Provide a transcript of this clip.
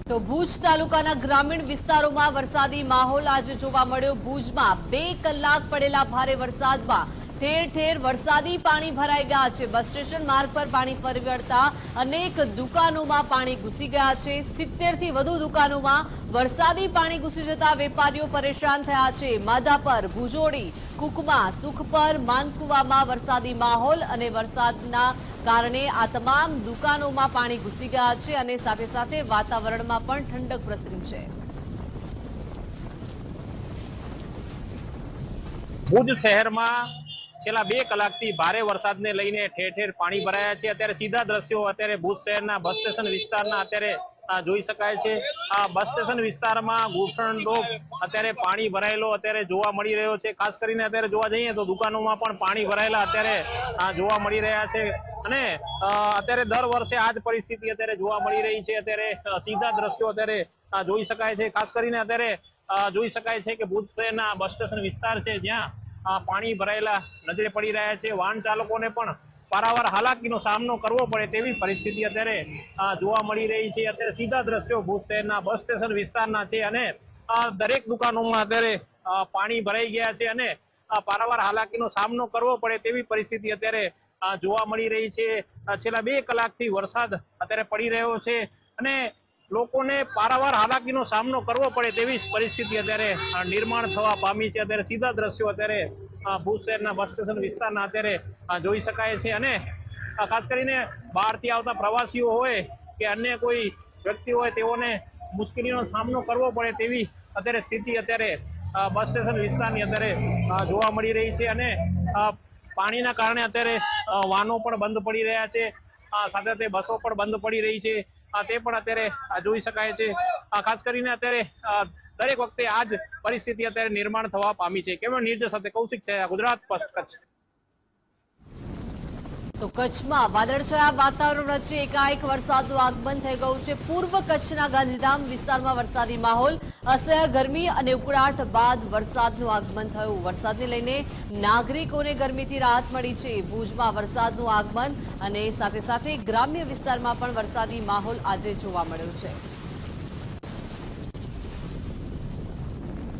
તો ભુજ તાલુકાના ગ્રામીણ વિસ્તારોમાં વરસાદી માહોલ આજે જોવા મળ્યો। ભુજમાં 2 કલાક પડેલા ભારે વરસાદમાં ઠેર ઠેર વરસાદી પાણી ભરાઈ ગયા છે। બસ સ્ટેશન માર્ગ પર પાણી ફરી વળતા અનેક દુકાનોમાં પાણી ઘૂસી ગયા છે। 70 થી વધુ દુકાનોમાં વરસાદી પાણી ઘૂસી જતા વેપારીઓ પરેશાન થયા છે। માધાપર, ભુજોડી, કુકમા, સુખપર, માનકુવામાં વરસાદી માહોલ અને વરસાદના કારણે આ તમામ દુકાનોમાં પાણી ઘૂસી ગયા છે અને સાથે સાથે વાતાવરણમાં પણ ઠંડક પ્રસરી છે। ભુજ શહેરમાં છેલ્લા 2 કલાકથી ભારે વરસાદને લઈને ઠેર ઠેર પાણી ભરાયા છે। અત્યારે સીધા દ્રશ્યો અત્યારે ભુજ શહેરના બસ સ્ટેશન વિસ્તારના અત્યારે જોઈ શકાય છે। આ બસ સ્ટેશન વિસ્તારમાં ઘૂંટણડોબ અત્યારે પાણી ભરાયેલો અત્યારે જોવા મળી રહ્યો છે। ખાસ કરીને અત્યારે જોવા જઈએ તો દુકાનોમાં પણ પાણી ભરાયેલા અત્યારે જોવા મળી રહ્યા છે અને અત્યારે દર વર્ષે આ જ પરિસ્થિતિ અત્યારે જોવા મળી રહી છે। અત્યારે સીધા દ્રશ્યો અત્યારે જોઈ શકાય છે। ખાસ કરીને અત્યારે જોઈ શકાય છે કે ભુજ શહેરના બસ સ્ટેશન વિસ્તાર છે જ્યાં પાણી ભરાયેલા નજરે પડી રહ્યા છે। વાહન ચાલકોને પણ પારાવાર હાલાકીનો સામનો કરવો પડે તેવી પરિસ્થિતિ અત્યારે જોવા મળી રહી છે। અત્યારે સીધા દ્રશ્યો ભુજ શહેરના બસ સ્ટેશન વિસ્તારના છે અને દરેક દુકાનોમાં અત્યારે પાણી ભરાઈ ગયા છે અને પારાવાર હાલાકીનો સામનો કરવો પડે તેવી પરિસ્થિતિ અત્યારે જોવા મળી રહી છે। છેલ્લા 2 કલાકથી વરસાદ અત્યારે પડી રહ્યો છે અને લોકોને પારાવાર હાલાકીનો સામનો કરવો પડે તેવી પરિસ્થિતિ અત્યારે નિર્માણ થવા પામી છે। અત્યારે સીધા દ્રશ્યો અત્યારે ભુજ શહેરના બસ સ્ટેશન વિસ્તારના અત્યારે જોઈ શકાય છે અને ખાસ કરીને બહારથી આવતા પ્રવાસીઓ હોય કે અન્ય કોઈ વ્યક્તિ હોય તેઓને મુશ્કેલીનો સામનો કરવો પડે તેવી અત્યારે સ્થિતિ અત્યારે બસ સ્ટેશન વિસ્તારની અત્યારે જોવા મળી રહી છે અને પાણીના કારણે અત્યારે વાહનો પણ બંધ પડી રહ્યા છે। સાથે સાથે બસો પણ બંધ પડી રહી છે તે પણ અત્યારે જોઈ શકાય છે। ખાસ કરીને અત્યારે દરેક વખતે આ જ પરિસ્થિતિ અત્યારે નિર્માણ થવા પામી છે। કેમેરા નિર્દેશ સાથે કૌશિક છે, ગુજરાત ફર્સ્ટ કચ્છ। તો કચ્છમાં વાદળછાયા વાતાવરણ વચ્ચે એકાએક વરસાદનું આગમન થઈ ગયું છે। પૂર્વ કચ્છના ગાંધીધામ વિસ્તારમાં વરસાદી માહોલ, અસહ્ય ગરમી અને ઉકળાટ બાદ વરસાદનું આગમન થયું। વરસાદને લઈને નાગરિકોને ગરમીથી રાહત મળી છે। ભુજમાં વરસાદનું આગમન અને સાથે સાથે ગ્રામ્ય વિસ્તારમાં પણ વરસાદી માહોલ આજે જોવા મળ્યો છે।